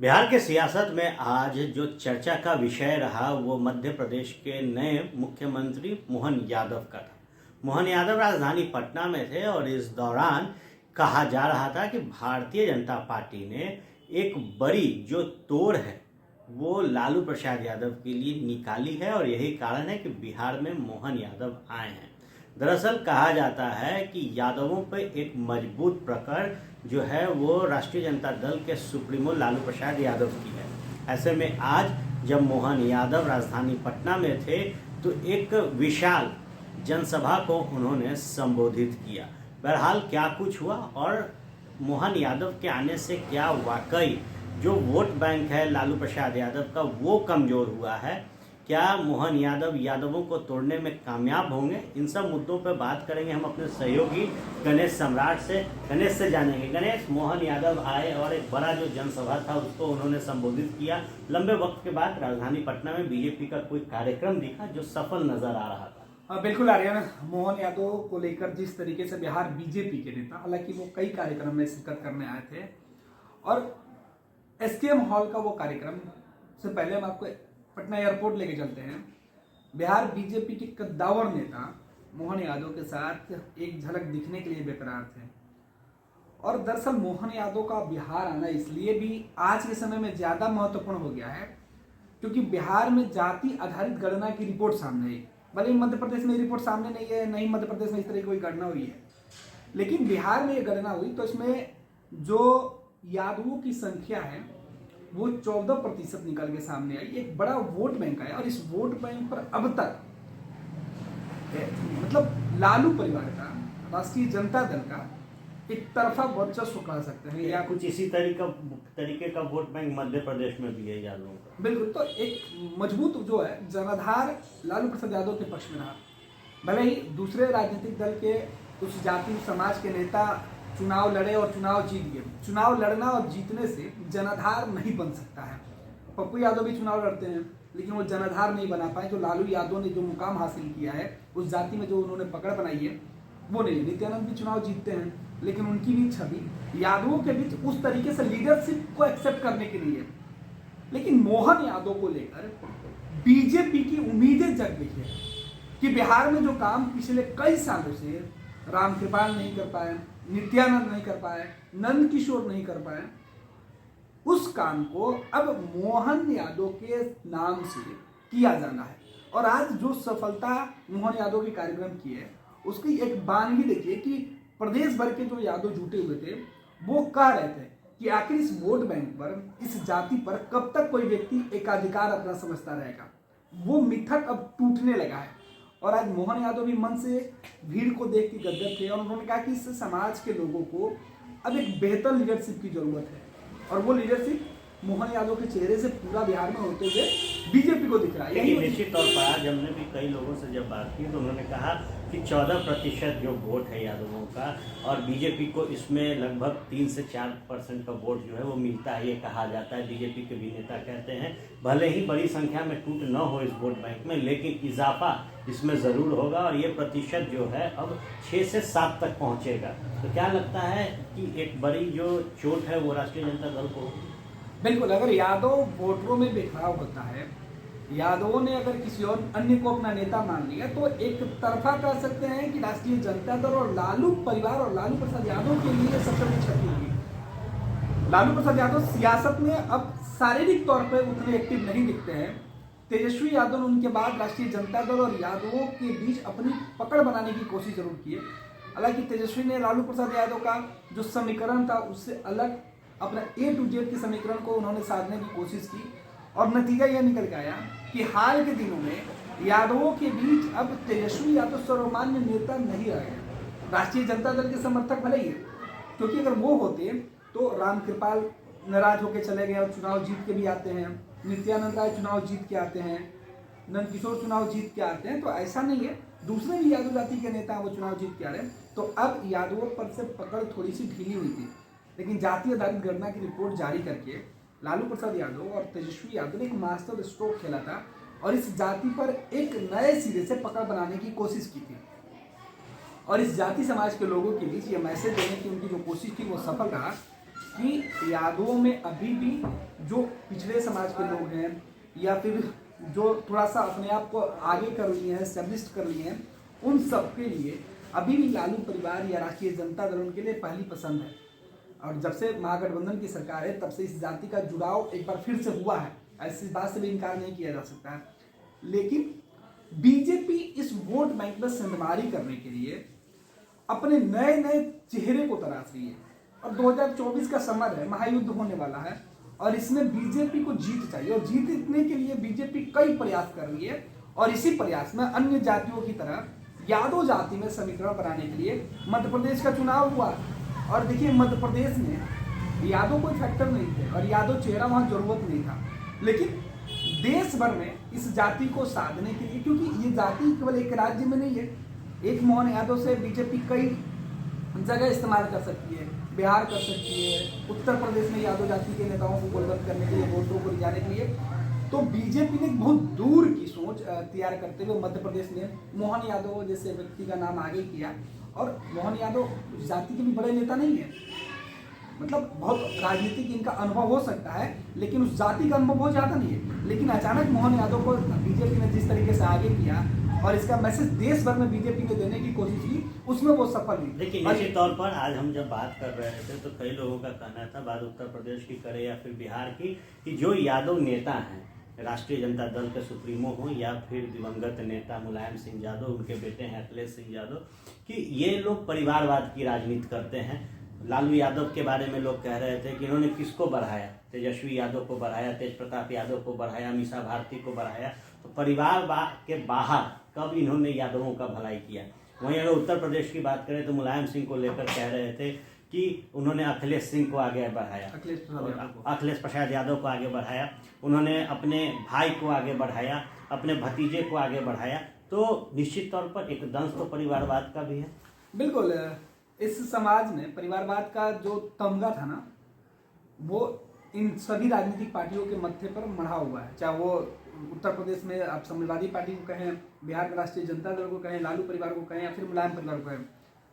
बिहार के सियासत में आज जो चर्चा का विषय रहा वो मध्य प्रदेश के नए मुख्यमंत्री मोहन यादव का था। मोहन यादव राजधानी पटना में थे और इस दौरान कहा जा रहा था कि भारतीय जनता पार्टी ने एक बड़ी जो तोड़ है वो लालू प्रसाद यादव के लिए निकाली है और यही कारण है कि बिहार में मोहन यादव आए हैं। दरअसल कहा जाता है कि यादवों पर एक मजबूत पकड़ जो है वो राष्ट्रीय जनता दल के सुप्रीमो लालू प्रसाद यादव की है। ऐसे में आज जब मोहन यादव राजधानी पटना में थे तो एक विशाल जनसभा को उन्होंने संबोधित किया। बहरहाल क्या कुछ हुआ और मोहन यादव के आने से क्या वाकई जो वोट बैंक है लालू प्रसाद यादव का वो कमज़ोर हुआ है, क्या मोहन यादव यादवों को तोड़ने में कामयाब होंगे, इन सब मुद्दों पर बात करेंगे हम अपने सहयोगी गणेश सम्राट से। गणेश से जानेंगे। गणेश, मोहन यादव आए और एक बड़ा जो जनसभा था उसको उन्होंने संबोधित किया। लंबे वक्त के बाद राजधानी पटना में बीजेपी का कोई कार्यक्रम दिखा जो सफल नजर आ रहा था। बिल्कुल आर्यन, मोहन यादव को लेकर जिस तरीके से बिहार बीजेपी के नेता, हालांकि वो कई कार्यक्रम में शिरकत करने आए थे और एसकेएम हॉल का वो कार्यक्रम से पहले हम आपको पटना एयरपोर्ट लेके चलते हैं। बिहार बीजेपी के कद्दावर नेता मोहन यादव के साथ एक झलक दिखने के लिए बेकरार थे और दरअसल मोहन यादव का बिहार आना इसलिए भी आज के समय में ज़्यादा महत्वपूर्ण हो गया है क्योंकि बिहार में जाति आधारित गणना की रिपोर्ट सामने आई। भले ही मध्य प्रदेश में रिपोर्ट सामने नहीं है, नहीं मध्य प्रदेश में इस तरह की कोई गणना हुई है, लेकिन बिहार में ये गणना हुई तो इसमें जो यादवों की संख्या है वो 14% निकल के सामने आई। एक बड़ा वोट बैंक आया और इस वोट बैंक पर अब तक मतलब लालू परिवार का, राष्ट्रीय जनता दल का एक तरफा वर्चस्व कह सकते हैं या कुछ इसी तरीके का वोट बैंक मध्य प्रदेश में भी है यादवों का। बिल्कुल, तो एक मजबूत जो है जनाधार लालू प्रसाद यादव के पक्ष में रहा। भले ही दूसरे राजनीतिक दल के उस जाति समाज के नेता चुनाव लड़े और चुनाव जीत गए। चुनाव लड़ना और जीतने से जनाधार नहीं बन सकता है। पप्पू यादव भी चुनाव लड़ते हैं लेकिन वो जनाधार नहीं बना पाए। जो लालू यादव ने जो मुकाम हासिल किया है उस जाति में, जो उन्होंने पकड़ बनाई है वो नहीं। नित्यानंद भी चुनाव जीतते हैं लेकिन उनकी भी छवि यादवों के बीच उस तरीके से लीडरशिप को एक्सेप्ट करने की नहीं है। लेकिन मोहन यादव को लेकर बीजेपी की उम्मीदें जग गई है कि बिहार में जो काम पिछले कई सालों से रामकृपाल नहीं कर पाए, नित्यानंद नहीं कर पाए, नंद किशोर नहीं कर पाए, उस काम को अब मोहन यादव के नाम से किया जाना है। और आज जो सफलता मोहन यादव के कार्यक्रम की है उसकी एक बानगी देखिए कि प्रदेश भर के जो यादव जुटे हुए थे वो कह रहे थे कि आखिर इस वोट बैंक पर, इस जाति पर कब तक कोई व्यक्ति एकाधिकार अपना समझता रहेगा। वो मिथक अब टूटने लगा है और आज मोहन यादव भी मन से भीड़ को देख के गदगद थे और उन्होंने कहा कि इस समाज के लोगों को अब एक बेहतर लीडरशिप की जरूरत है और वो लीडरशिप मोहन यादव के चेहरे से पूरा बिहार में होते हुए बीजेपी को दिख रहा है। यही निश्चित तौर पर आज हमने भी कई लोगों से जब बात की तो उन्होंने कहा कि 14% जो वोट है यादवों का और बीजेपी को इसमें लगभग 3 से 4% का वोट जो है वो मिलता है, ये कहा जाता है। बीजेपी के भी नेता कहते हैं भले ही बड़ी संख्या में टूट न हो इस वोट बैंक में लेकिन इजाफा इसमें ज़रूर होगा और ये प्रतिशत जो है अब 6 से 7 तक पहुँचेगा। तो क्या लगता है कि एक बड़ी जो चोट है वो राष्ट्रीय जनता दल को? बिल्कुल, अगर यादव वोटरों में बिखराव होता है, यादवों ने अगर किसी और अन्य को अपना नेता मान लिया तो एक तरफा कह सकते हैं कि राष्ट्रीय जनता दल और लालू परिवार और लालू प्रसाद यादव के लिए सबसे बड़ी क्षति होगी। लालू प्रसाद यादव सियासत में अब शारीरिक तौर पर उतने एक्टिव नहीं दिखते हैं। तेजस्वी यादव ने उनके बाद राष्ट्रीय जनता दल और यादवों के बीच अपनी पकड़ बनाने की कोशिश जरूर की है। हालांकि तेजस्वी ने लालू प्रसाद यादव का जो समीकरण था उससे अलग अपना A to Z के समीकरण को उन्होंने साधने की कोशिश की और नतीजा यह निकल के आया कि हाल के दिनों में यादवों के बीच अब तेजस्वी यादव सर्वमान्य नेता नहीं रहे। राष्ट्रीय जनता दल के समर्थक भले ही है क्योंकि अगर वो होते तो रामकृपाल नाराज होकर चले गए और चुनाव जीत के भी आते हैं, नित्यानंद राय चुनाव जीत के आते हैं, नंद किशोर चुनाव जीत के आते हैं। तो ऐसा नहीं है, दूसरे भी यादव जाति के नेता वो चुनाव जीत के आ रहे हैं। तो अब यादवों पर से पकड़ थोड़ी सी ढीली हुई थी लेकिन जातीय आधारित गणना की रिपोर्ट जारी करके लालू प्रसाद यादव और तेजस्वी यादव ने एक मास्टर स्ट्रोक खेला था और इस जाति पर एक नए सिरे से पकड़ बनाने की कोशिश की थी और इस जाति समाज के लोगों के बीच ये मैसेज देने की उनकी जो कोशिश थी वो सफल रहा कि यादवों में अभी भी जो पिछड़े समाज के लोग हैं या फिर जो थोड़ा सा अपने आप को आगे कर लिए हैं, एस्टेब्लिश कर लिए हैं, उन सब के लिए अभी भी लालू परिवार या राष्ट्रीय जनता दल उनके लिए पहली पसंद है। और जब से महागठबंधन की सरकार है तब से इस जाति का जुड़ाव एक बार फिर से हुआ है, ऐसी बात से भी इनकार नहीं किया जा सकता है। लेकिन बीजेपी इस वोट बैंक में संधमारी करने के लिए अपने नए नए चेहरे को तराश रही है। और 2024 का समर है, महायुद्ध होने वाला है और इसमें बीजेपी को जीत चाहिए और जीतने के लिए बीजेपी कई प्रयास कर रही है। और इसी प्रयास में अन्य जातियों की तरह यादव जाति में समीकरण बनाने के लिए मध्य प्रदेश का चुनाव हुआ। और देखिए मध्य प्रदेश में यादव कोई फैक्टर नहीं थे और यादव चेहरा वहाँ जरूरत नहीं था, लेकिन देश भर में इस जाति को साधने के लिए, क्योंकि ये जाति केवल एक राज्य में नहीं है, एक मोहन यादव से बीजेपी कई जगह इस्तेमाल कर सकती है, बिहार कर सकती है, उत्तर प्रदेश में यादव जाति के नेताओं को गोलबंद करने के लिए, वोटरों को रिझाने के लिए। तो बीजेपी ने बहुत दूर की सोच तैयार करते हुए मध्य प्रदेश में मोहन यादव जैसे व्यक्ति का नाम आगे किया। और मोहन यादव जाति के भी बड़े नेता नहीं है, मतलब बहुत राजनीतिक इनका अनुभव हो सकता है लेकिन उस जाति का अनुभव बहुत ज़्यादा नहीं है। लेकिन अचानक मोहन यादव को बीजेपी ने जिस तरीके से आगे किया और इसका मैसेज देश भर में बीजेपी ने देने की कोशिश की, उसमें वो सफल हुई। लेकिन निश्चित तौर पर आज हम जब बात कर रहे थे तो कई लोगों का कहना था, बात उत्तर प्रदेश की करे या फिर बिहार की, कि जो यादव नेता हैं, राष्ट्रीय जनता दल के सुप्रीमो हो या फिर दिवंगत नेता मुलायम सिंह यादव, उनके बेटे हैं अखिलेश सिंह यादव, कि ये लोग परिवारवाद की राजनीति करते हैं। लालू यादव के बारे में लोग कह रहे थे कि इन्होंने किसको बढ़ाया, तेजस्वी यादव को बढ़ाया, तेज प्रताप यादव को बढ़ाया, मीसा भारती को बढ़ाया, तो परिवार के बाहर कब इन्होंने यादवों का भलाई किया। वहीं अगर उत्तर प्रदेश की बात करें तो मुलायम सिंह को लेकर कह रहे थे कि उन्होंने अखिलेश सिंह को आगे बढ़ाया, अखिलेश प्रसाद यादव को आगे बढ़ाया, उन्होंने अपने भाई को आगे बढ़ाया, अपने भतीजे को आगे बढ़ाया। तो निश्चित तौर पर एक दंश तो परिवारवाद का भी है। बिल्कुल, इस समाज में परिवारवाद का जो तमगा था ना, वो इन सभी राजनीतिक पार्टियों के मत्थे पर मढ़ा हुआ है। चाहे वो उत्तर प्रदेश में आप समाजवादी पार्टी को कहें, बिहार में राष्ट्रीय जनता दल को कहें, लालू परिवार को कहें या फिर मुलायम परिवार को कहें,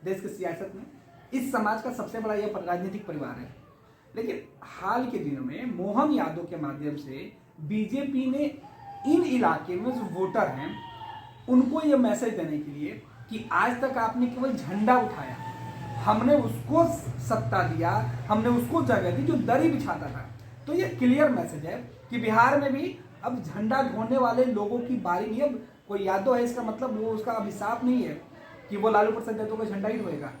देश की सियासत में इस समाज का सबसे बड़ा यह राजनीतिक परिवार है। लेकिन हाल के दिनों में मोहन यादव के माध्यम से बीजेपी ने इन इलाके में जो वोटर हैं उनको ये मैसेज देने के लिए कि आज तक आपने केवल झंडा उठाया, हमने उसको सत्ता दिया, हमने उसको जगह दी जो दरी बिछाता था। तो ये क्लियर मैसेज है कि बिहार में भी अब झंडा ढोने वाले लोगों की बारी नहीं है। अब कोई यादव है इसका मतलब वो उसका अभिशाप नहीं है कि वो लालू प्रसाद यादव का झंडा ही ढोएगा।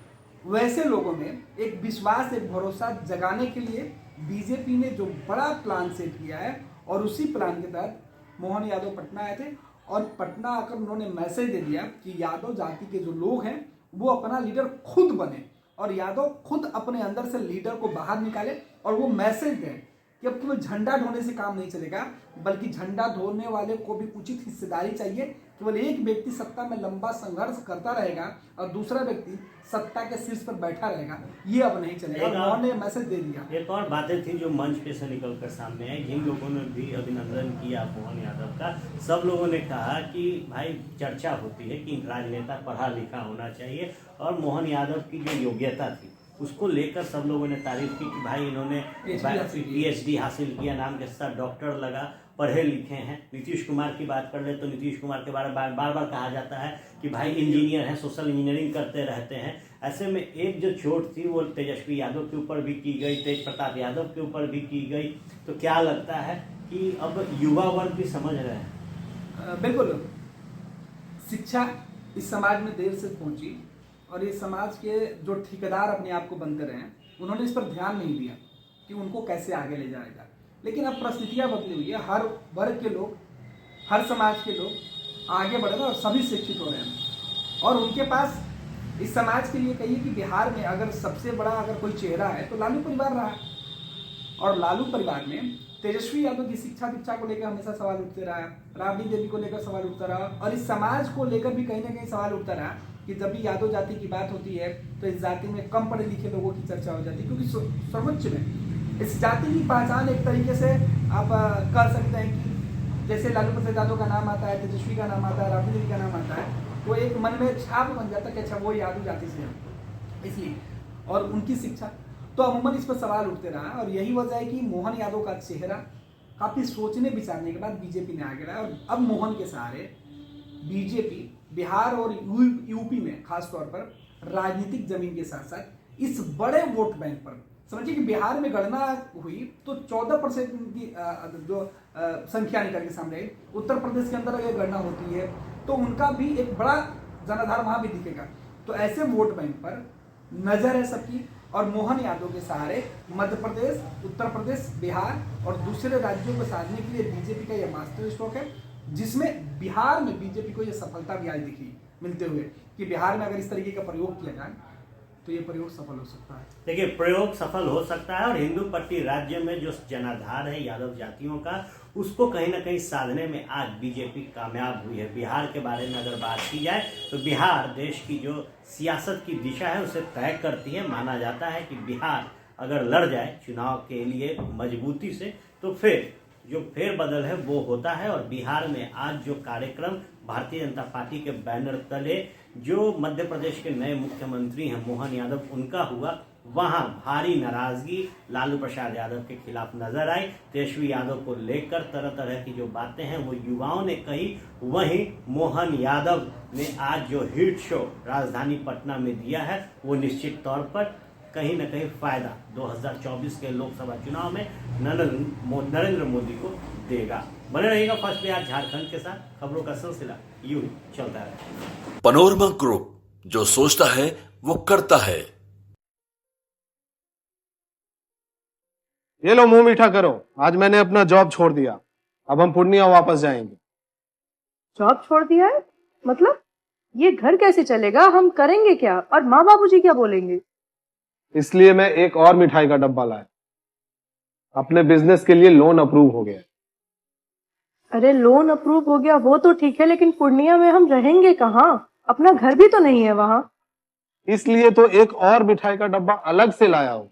वैसे लोगों में एक विश्वास, एक भरोसा जगाने के लिए बीजेपी ने जो बड़ा प्लान सेट किया है और उसी प्लान के तहत मोहन यादव पटना आए थे और पटना आकर उन्होंने मैसेज दे दिया कि यादव जाति के जो लोग हैं वो अपना लीडर खुद बने और यादव खुद अपने अंदर से लीडर को बाहर निकाले और वो मैसेज दें कि अब केवल झंडा ढोने से काम नहीं चलेगा, बल्कि झंडा ढोने वाले को भी उचित हिस्सेदारी चाहिए। केवल एक व्यक्ति सत्ता में लंबा संघर्ष करता रहेगा और दूसरा व्यक्ति सत्ता के शीर्ष पर बैठा रहेगा, ये अब नहीं चलेगा। उन्होंने मैसेज दे दिया। एक और बातें थी जो मंच पे से निकल कर सामने आई, जिन लोगों ने भी अभिनंदन किया मोहन यादव का, सब लोगों ने कहा कि भाई चर्चा होती है कि राजनेता पढ़ा लिखा होना चाहिए और मोहन यादव की जो योग्यता थी उसको लेकर सब लोगों ने तारीफ की कि भाई इन्होंने PhD हासिल किया, नाम के साथ डॉक्टर लगा, पढ़े लिखे हैं। नीतीश कुमार की बात कर ले तो नीतीश कुमार के बारे में बार बार कहा जाता है कि भाई इंजीनियर हैं, सोशल इंजीनियरिंग करते रहते हैं। ऐसे में एक जो चोट थी वो तेजस्वी यादव के ऊपर भी की गई, तेज प्रताप यादव के ऊपर भी की गई। तो क्या लगता है कि अब युवा वर्ग भी समझ रहे हैं? बिल्कुल, शिक्षा इस समाज में देर से पहुंची और ये समाज के जो ठेकेदार अपने आप को बनते रहे उन्होंने इस पर ध्यान नहीं दिया कि उनको कैसे आगे ले जाएगा। लेकिन अब परिस्थितियां बदली हुई है, हर वर्ग के लोग, हर समाज के लोग आगे बढ़ रहे हैं और सभी शिक्षित हो रहे हैं और उनके पास इस समाज के लिए कहिए कि बिहार में अगर सबसे बड़ा अगर कोई चेहरा है तो लालू परिवार रहा। और लालू परिवार में तेजस्वी यादव की शिक्षा दीक्षा को लेकर हमेशा सवाल उठते रहा, राबड़ी देवी को लेकर सवाल उठता रहा और इस समाज को लेकर भी कहीं ना कहीं सवाल उठता रहा कि जब भी यादव जाति की बात होती है तो इस जाति में कम पढ़े लिखे लोगों की चर्चा हो जाती है, क्योंकि सर्वोच्च में इस जाति की पहचान एक तरीके से आप कर सकते हैं कि जैसे लालू प्रसाद यादव का नाम आता है, तेजस्वी का नाम आता है, राबड़ी देवी का नाम आता है, तो एक मन में छाप बन जाता है कि अच्छा वो यादव जाति से है। इसलिए और उनकी शिक्षा तो अमूमन इस पर सवाल उठते रहा और यही वजह है कि मोहन यादव का चेहरा काफ़ी सोचने विचारने के बाद बीजेपी ने आगे लाया और अब मोहन के सहारे बीजेपी बिहार और यूपी में खास तौर पर राजनीतिक जमीन के साथ साथ इस बड़े वोट बैंक पर, समझिए कि बिहार में गणना हुई तो 14% की जो संख्या निकल के सामने आई। उत्तर प्रदेश के अंदर अगर गणना होती है तो उनका भी एक बड़ा जनाधार वहां भी दिखेगा। तो ऐसे वोट बैंक पर नजर है सबकी और मोहन यादव के सहारे मध्य प्रदेश, उत्तर प्रदेश, बिहार और दूसरे राज्यों को साधने के लिए बीजेपी का यह मास्टर स्ट्रोक है, जिसमें बिहार में बीजेपी को यह सफलता भी आज दिखी मिलते हुए कि बिहार में अगर इस तरीके का प्रयोग किया जाए तो ये प्रयोग सफल हो सकता है। देखिए, प्रयोग सफल हो सकता है और हिंदू पट्टी राज्य में जो जनाधार है यादव जातियों का, उसको कहीं ना कहीं साधने में आज बीजेपी कामयाब हुई है। बिहार के बारे में अगर बात की जाए तो बिहार देश की जो सियासत की दिशा है उसे तय करती है। माना जाता है कि बिहार अगर लड़ जाए चुनाव के लिए मजबूती से तो फिर जो फेरबदल है वो होता है। और बिहार में आज जो कार्यक्रम भारतीय जनता पार्टी के बैनर तले जो मध्य प्रदेश के नए मुख्यमंत्री हैं मोहन यादव, उनका हुआ, वहां भारी नाराजगी लालू प्रसाद यादव के खिलाफ नजर आई। तेजस्वी यादव को लेकर तरह तरह की जो बातें हैं वो युवाओं ने कही। वहीं मोहन यादव ने आज जो हिट शो राजधानी पटना में दिया है वो निश्चित तौर पर कहीं न कहीं फायदा 2024 के लोकसभा चुनाव में नरेंद्र मोदी को देगा। बने रहिएगा फर्स्ट बिहार झारखंड के साथ। खबरों का सिलसिला यूं ही चलता है। पनोरमा ग्रुप, जो सोचता है वो करता है। ये लो मुंह मीठा करो, आज मैंने अपना जॉब छोड़ दिया, अब हम पूर्णिया वापस जाएंगे। जॉब छोड़ दिया है? मतलब ये घर कैसे चलेगा? हम करेंगे क्या? और माँ बाबूजी क्या बोलेंगे? इसलिए मैं एक और मिठाई का डब्बा लाया। अपने बिजनेस के लिए लोन अप्रूव हो गया। अरे लोन अप्रूव हो गया वो तो ठीक है, लेकिन पूर्णिया में हम रहेंगे कहाँ? अपना घर भी तो नहीं है वहाँ। इसलिए तो एक और मिठाई का डब्बा अलग से लाया हूँ।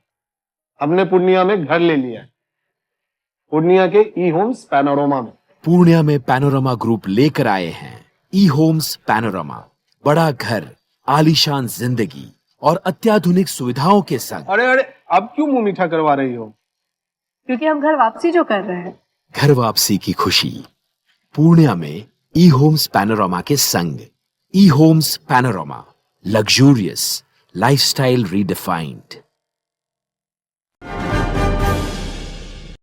हमने पूर्णिया में घर ले लिया है, पूर्णिया के ई होम्स पैनोरमा में। पूर्णिया में पैनोरमा ग्रुप लेकर आए हैं ई होम्स पैनोरमा। बड़ा घर, आलीशान जिंदगी और अत्याधुनिक सुविधाओं के संग। अरे अरे, अब क्यों मुंह मीठा करवा रही हो? क्योंकि हम घर वापसी जो कर रहे हैं। घर वापसी की खुशी पूर्णिया में ई होम्स पैनोरमा के संग। ई homes panorama, luxurious lifestyle redefined.